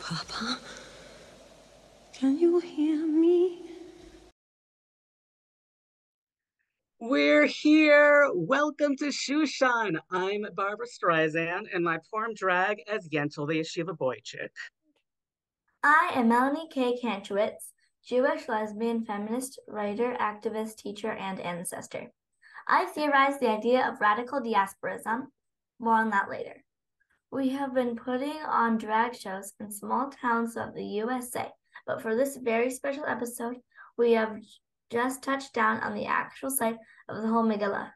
Papa, can you hear me? We're here. Welcome to Shushan. I'm Barbara Streisand, and my form drag as Yentl the Yeshiva Boy Chick. I am Melanie K. Kantrowitz, Jewish lesbian feminist writer, activist, teacher, and ancestor. I theorize the idea of radical diasporism. More on that later. We have been putting on drag shows in small towns of the USA, but for this very special episode, we have just touched down on the actual site of the whole Megillah.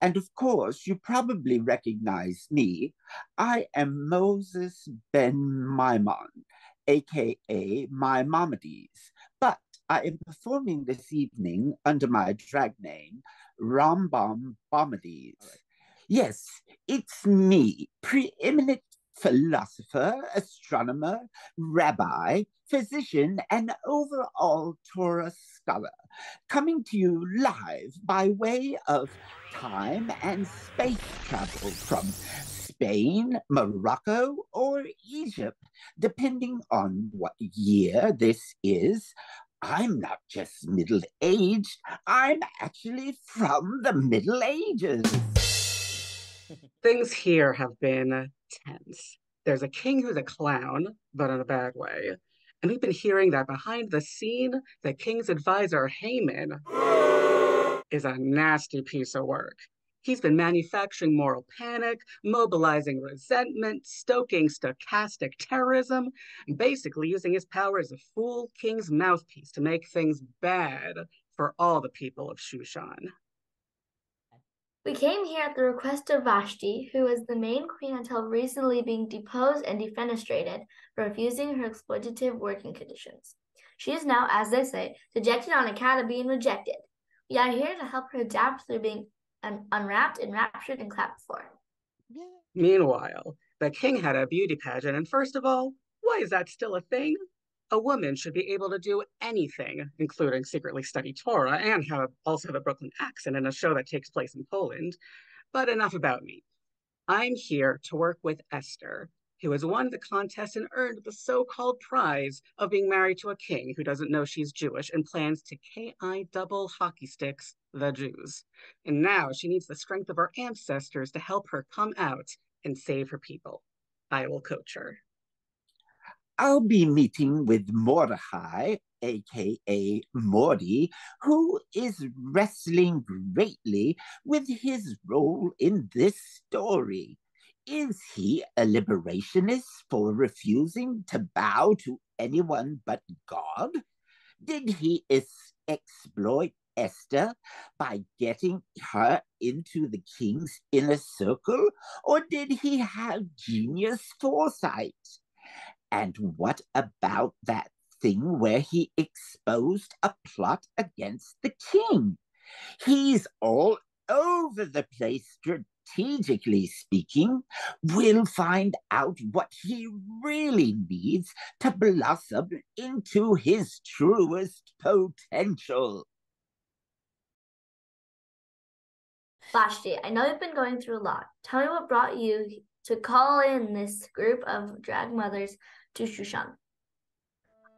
And of course, you probably recognize me. I am Moses ben Maimon, aka Maimonides, but I am performing this evening under my drag name, Rambam Bomides. Yes, it's me, preeminent philosopher, astronomer, rabbi, physician, and overall Torah scholar, coming to you live by way of time and space travel from Spain, Morocco, or Egypt, depending on what year this is. I'm not just middle-aged, I'm actually from the Middle Ages. Things here have been tense. There's a king who's a clown, but in a bad way. And we've been hearing that behind the scene, the king's advisor, Haman, is a nasty piece of work. He's been manufacturing moral panic, mobilizing resentment, stoking stochastic terrorism, basically using his power as a fool king's mouthpiece to make things bad for all the people of Shushan. We came here at the request of Vashti, who was the main queen until recently being deposed and defenestrated for refusing her exploitative working conditions. She is now, as they say, dejected on account of being rejected. We are here to help her adapt through being unwrapped, enraptured, and clapped for. Yeah. Meanwhile, the king had a beauty pageant, and first of all, why is that still a thing? A woman should be able to do anything, including secretly study Torah and also have a Brooklyn accent in a show that takes place in Poland. But enough about me. I'm here to work with Esther, who has won the contest and earned the so-called prize of being married to a king who doesn't know she's Jewish and plans to KI double hockey sticks the Jews. And now she needs the strength of her ancestors to help her come out and save her people. I will coach her. I'll be meeting with Mordechai, aka Morty, who is wrestling greatly with his role in this story. Is he a liberationist for refusing to bow to anyone but God? Did he exploit Esther by getting her into the king's inner circle, or did he have genius foresight? And what about that thing where he exposed a plot against the king? He's all over the place, strategically speaking. We'll find out what he really needs to blossom into his truest potential. Vashti, I know you've been going through a lot. Tell me what brought you to call in this group of drag mothers to Shushan.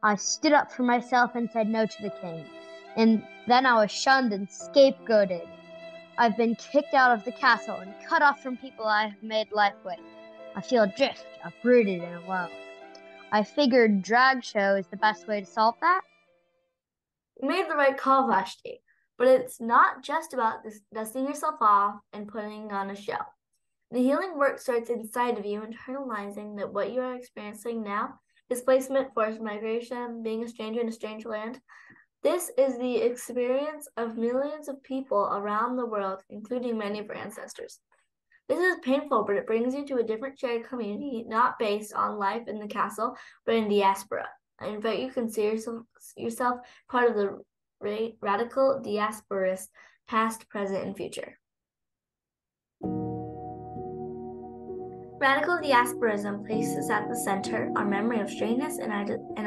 I stood up for myself and said no to the king. And then I was shunned and scapegoated. I've been kicked out of the castle and cut off from people I have made life with. I feel adrift, uprooted, and alone. I figured drag show is the best way to solve that. You made the right call, Vashti. But it's not just about dusting yourself off and putting on a show. The healing work starts inside of you, internalizing that what you are experiencing now, displacement, forced migration, being a stranger in a strange land. This is the experience of millions of people around the world, including many of our ancestors. This is painful, but it brings you to a different shared community, not based on life in the castle, but in diaspora. I invite you to consider yourself part of the radical diasporists, past, present, and future. Radical diasporism places at the center our memory of strangeness and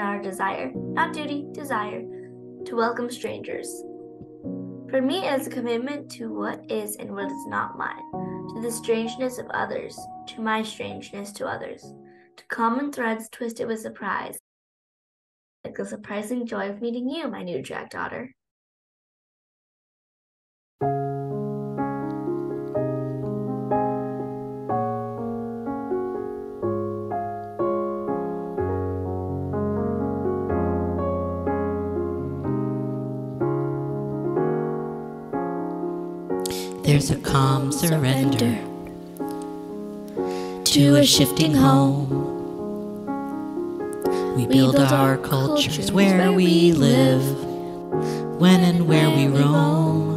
our desire, not duty, desire, to welcome strangers. For me, it is a commitment to what is and what is not mine, to the strangeness of others, to my strangeness to others. common threads twisted with surprise, like the surprising joy of meeting you, my new drag daughter. There's a calm surrender to a shifting home. We build our cultures where we live, when and where we roam.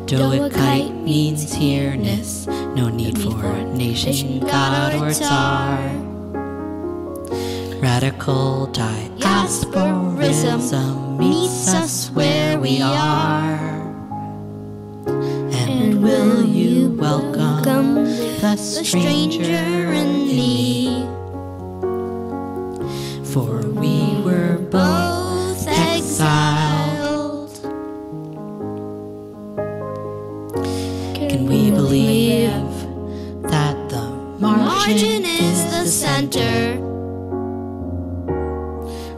Doikite means here-ness, no need for nation, god, or tsar. Radical diasporism meets us where we are. And will you welcome the stranger in me? For we were both exiled. Can we believe that the margin is the center?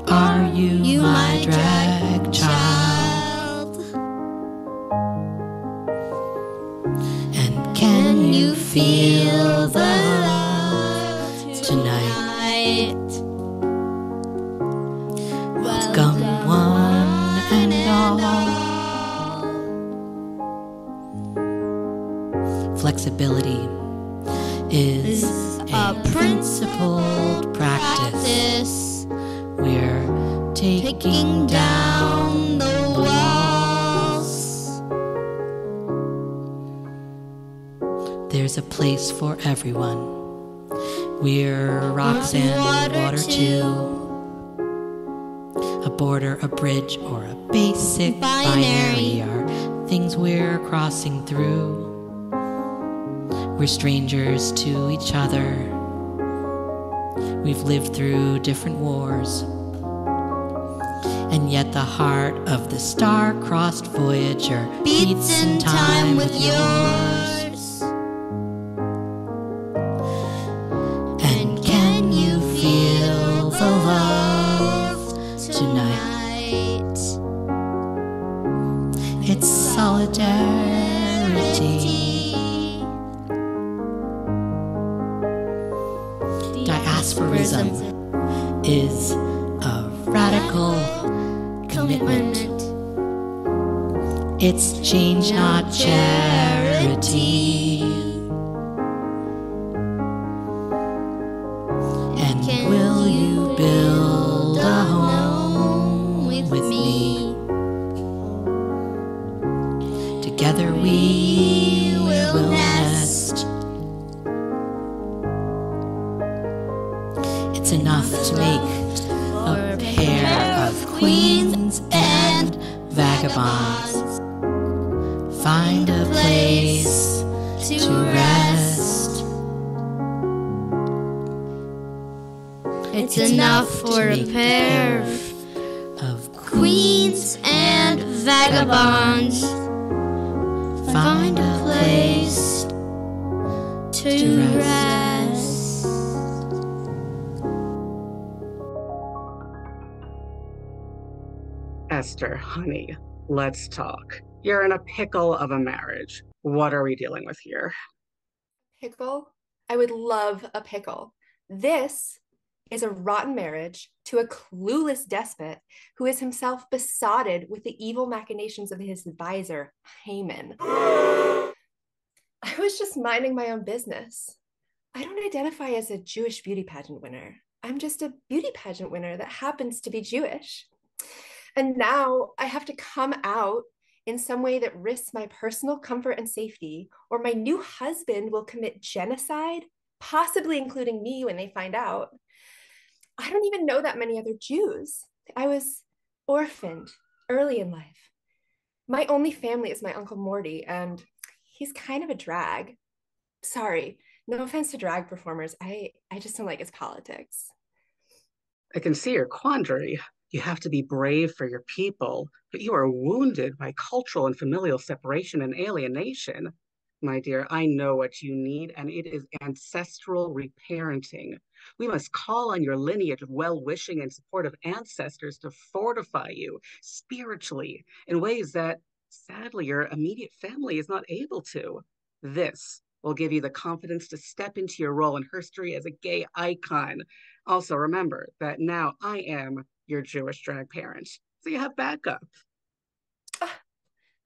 Are you my drag child? And can you feel the love tonight? Welcome one and all. Flexibility is a principled practice. We're taking down the walls. There's a place for everyone. We're rocks and water too. A border, a bridge, or a basic binary are things we're crossing through. We're strangers to each other. We've lived through different wars. And yet the heart of the star-crossed Voyager beats in time with yours. And can you feel the love tonight? It's solidarity. Diasporism is a radical commitment. It's change, not charity. And will you build a home with me? Together we will nest. It's enough to make a pair of queens and vagabonds. Find a place to rest. It's enough for a pair of queens and vagabonds. Find a place to rest. Esther, honey, let's talk. You're in a pickle of a marriage. What are we dealing with here? Pickle? I would love a pickle. This is a rotten marriage to a clueless despot who is himself besotted with the evil machinations of his advisor, Haman. I was just minding my own business. I don't identify as a Jewish beauty pageant winner. I'm just a beauty pageant winner that happens to be Jewish. And now I have to come out in some way that risks my personal comfort and safety, or my new husband will commit genocide, possibly including me when they find out. I don't even know that many other Jews. I was orphaned early in life. My only family is my Uncle Morty, and he's kind of a drag. Sorry, no offense to drag performers. I just don't like his politics. I can see your quandary. You have to be brave for your people, but you are wounded by cultural and familial separation and alienation. My dear, I know what you need, and it is ancestral reparenting. We must call on your lineage of well-wishing and supportive ancestors to fortify you spiritually in ways that, sadly, your immediate family is not able to. This will give you the confidence to step into your role in history as a gay icon. Also, remember that now I am your Jewish drag parent, so you have backup. Ah,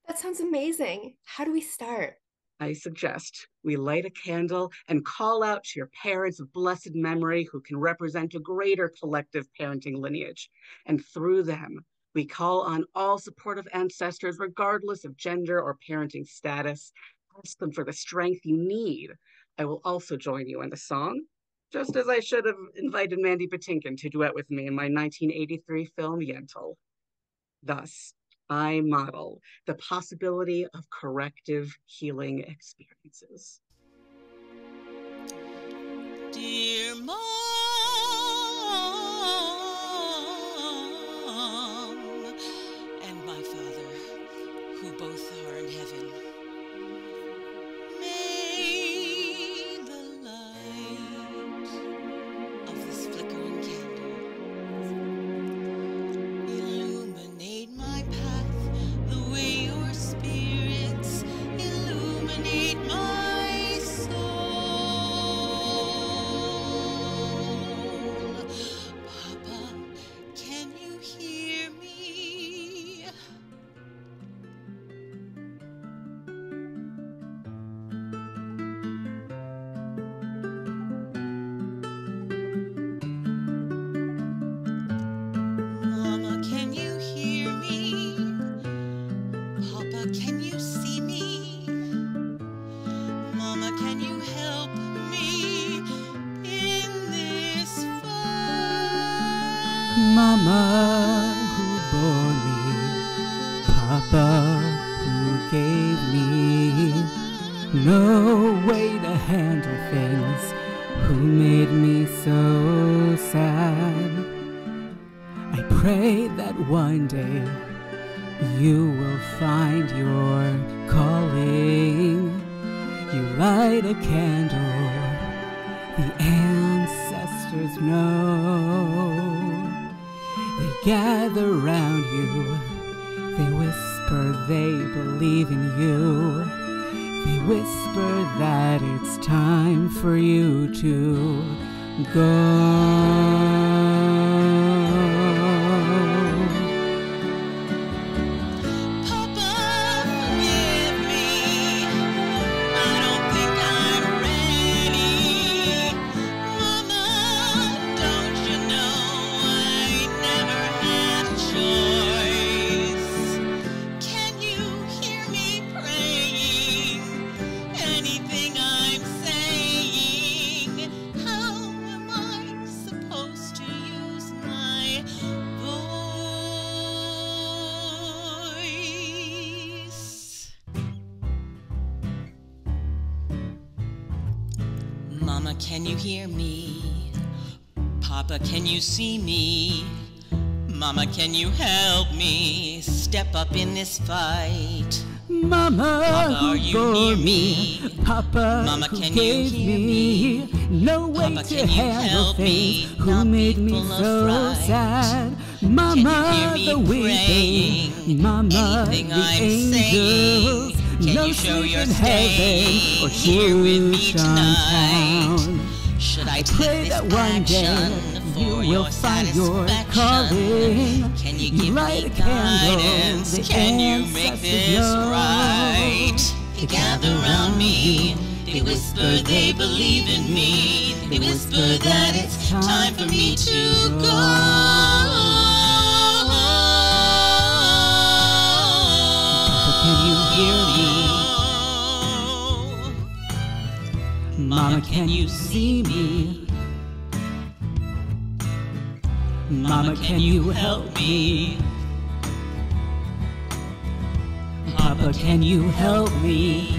that sounds amazing. How do we start? I suggest we light a candle and call out to your parents of blessed memory who can represent a greater collective parenting lineage. And through them, we call on all supportive ancestors, regardless of gender or parenting status. Ask them for the strength you need. I will also join you in the song, just as I should have invited Mandy Patinkin to duet with me in my 1983 film Yentl. Thus, I model the possibility of corrective healing experiences. Dear Mom and my Father, who both are in heaven, may the light of this flickering candle illuminate my path the way your spirits illuminate my soul. Papa, can you hear me? Mama, can you hear me? Papa, can you see me? Mama, can you help me in this fight? Mama who bore me, Papa who gave me no way to handle things, who made me so sad. I pray that one day you will find your calling. You light a candle, the ancestors know. They gather round you, they whisper they believe in you. They whisper that it's time for you to go. Papa, forgive me. I don't think I'm ready. Mama, don't you know I never had a choice? Can you hear me praying? Anything I'm saying? How am I supposed to use my voice? Mama, can you hear me? Papa, can you see me? Mama, can you help me step up in this fight? Mama Papa, are who you bore near me, me? Papa Mama, who can you gave hear me no way Papa, to can you handle help me things, who not made be me full of so fright? sad. Can Mama you hear me the weeping, praying? Mama Anything the I'm angels, saying? Can no you show sleep your in heaven or here with me Tucson tonight? town. Should I Pray take this that one day action you for will your find your satisfaction? calling. Can you You give light me a candle, guidance? the Can you make ancestors this know. right? They gather round me, they whisper they believe in me. They whisper that it's time for me to go. Can you hear me? Mama, can you see me? Mama, can you help me? Papa, can you help me?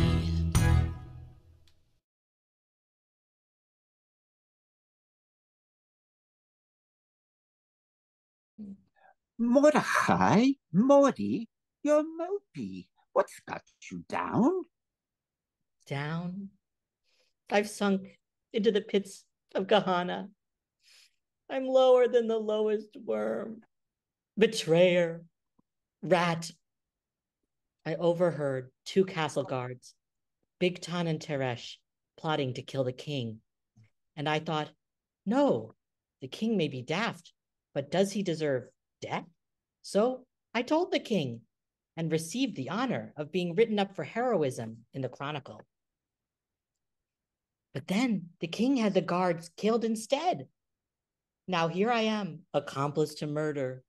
Mordecai, Morty, you're mopey. What's got you down? down. I've sunk into the pits of Gehenna. I'm lower than the lowest worm. Betrayer, rat. I overheard 2 castle guards, Bigtan and Teresh, plotting to kill the king. And I thought, no, the king may be daft, but does he deserve death? So I told the king and received the honor of being written up for heroism in the Chronicle. But then the king had the guards killed instead. Now here I am, accomplice to murder.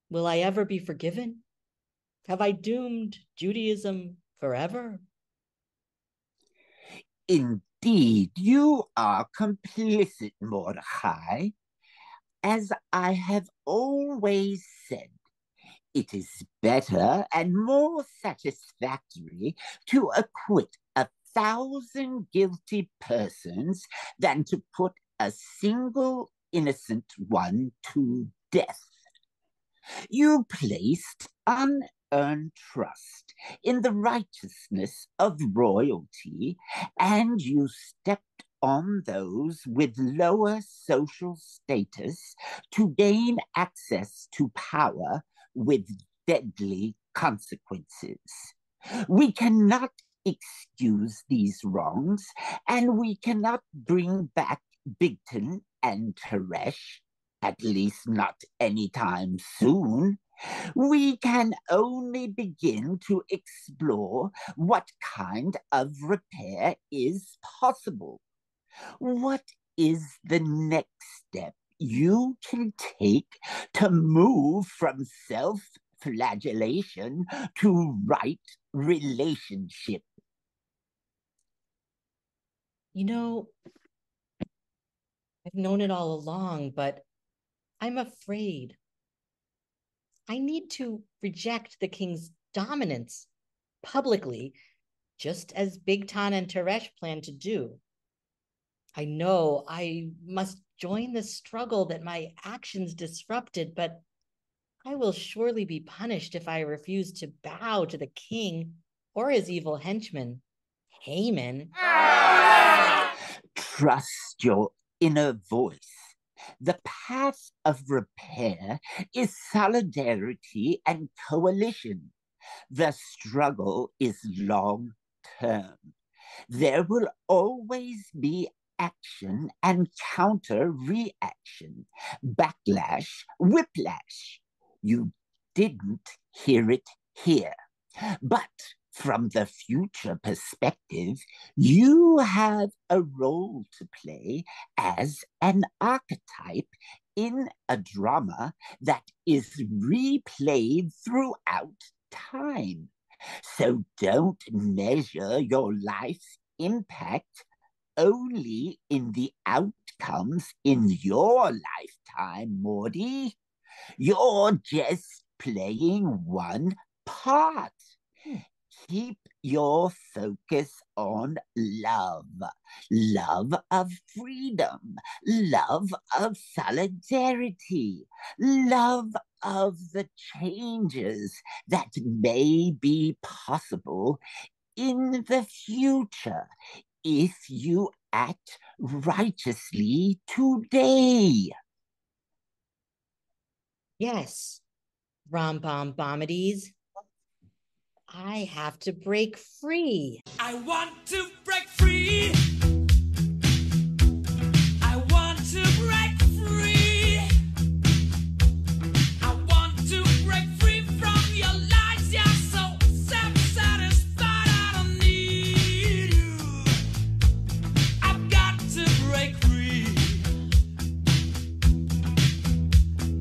Will I ever be forgiven? Have I doomed Judaism forever? Indeed, you are complicit, Mordecai. As I have always said, it is better and more satisfactory to acquit 1,000 guilty persons than to put a single innocent one to death. You placed unearned trust in the righteousness of royalty, and you stepped on those with lower social status to gain access to power with deadly consequences. We cannot excuse these wrongs, and we cannot bring back Bigtan and Teresh, at least not anytime soon. We can only begin to explore what kind of repair is possible. What is the next step you can take to move from self-flagellation to right relationship? You know, I've known it all along, but I'm afraid. I need to reject the king's dominance publicly, just as Bigtan and Teresh plan to do. I know I must join the struggle that my actions disrupted, but I will surely be punished if I refuse to bow to the king or his evil henchman, Haman. Trust your inner voice. The path of repair is solidarity and coalition. The struggle is long-term. There will always be action and counter-reaction, backlash, whiplash. You didn't hear it here. But from the future perspective, you have a role to play as an archetype in a drama that is replayed throughout time. So don't measure your life's impact only in the outcomes in your lifetime, Morty. You're just playing one part. Keep your focus on love. Love of freedom. Love of solidarity. Love of the changes that may be possible in the future if you act righteously today. Yes, Rom-Bom-Bomides. I have to break free. I want to break free. I want to break free. I want to break free from your lies. You're so self-satisfied. I don't need you. I've got to break free.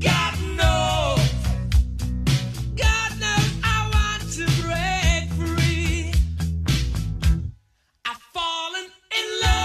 God knows I want to break free. I've fallen in love.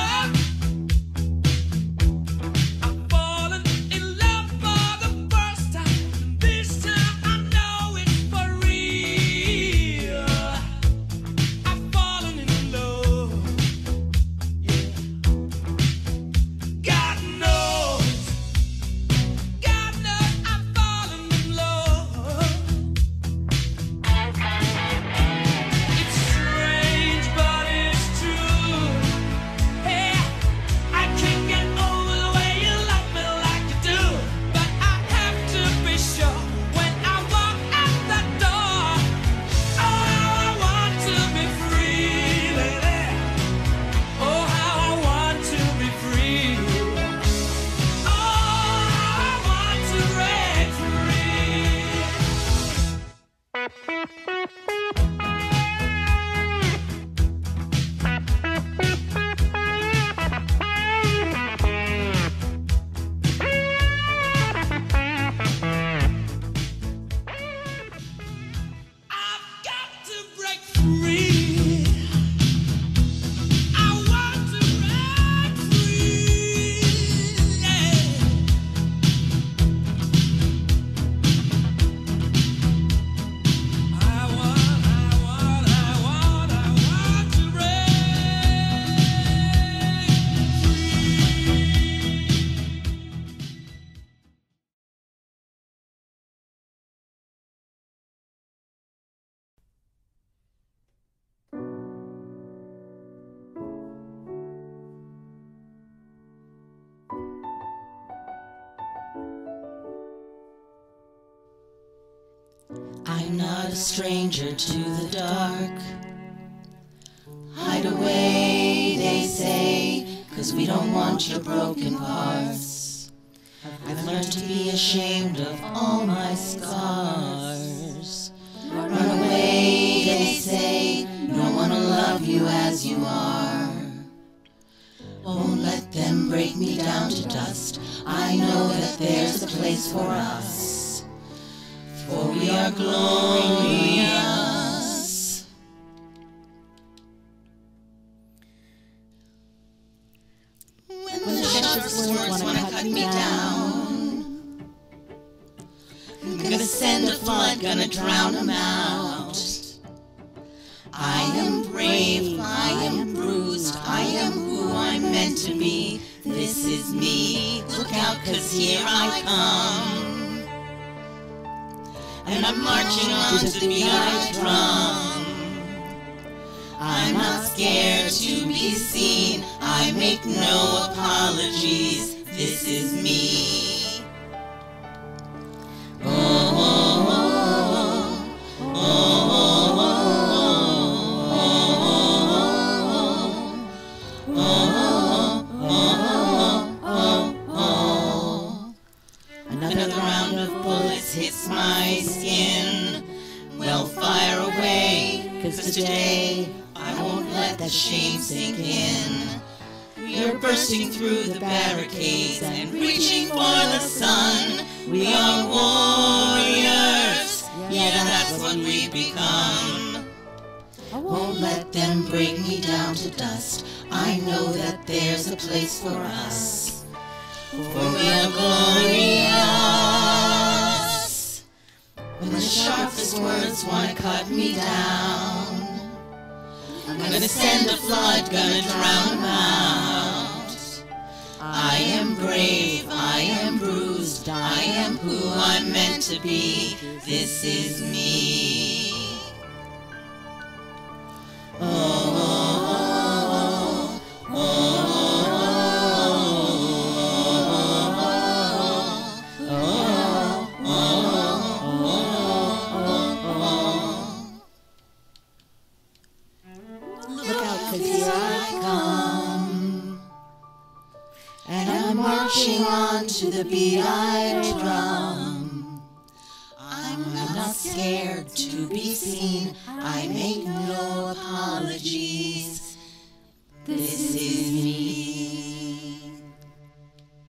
I'm not a stranger to the dark. Hide away, they say, 'cause we don't want your broken parts. I've learned to be ashamed of all my scars. Run away, they say, no one will love you as you are. Won't let them break me down to dust. I know that there's a place for us, for we are glorious. When the sharpest words wanna cut me down, I'm gonna send a flood, gonna drown them out. I am brave, I am bruised, I am who I'm meant to be. This is me, look out, 'cause here I come. And I'm marching on to the beat I drum. I'm not scared to be seen, I make no apologies. This is me. Oh, oh, oh, oh, oh. Another round of bullets hits my skin. Well, fire away, 'cause today I won't let that shame sink in. We are bursting through the barricades and reaching for the sun. We are warriors, yeah, that's what we become. I won't let them break me down to dust. I know that there's a place for us, for we are glorious. When the sharpest words wanna cut me down, I'm gonna send a flood, gonna drown them out. I am brave, I am bruised, I am who I'm meant to be. This is me. Oh, oh, oh, look out, 'cause here I come. And I'm marching on to the beat I drum. I'm not scared to be seen, I make no apologies. This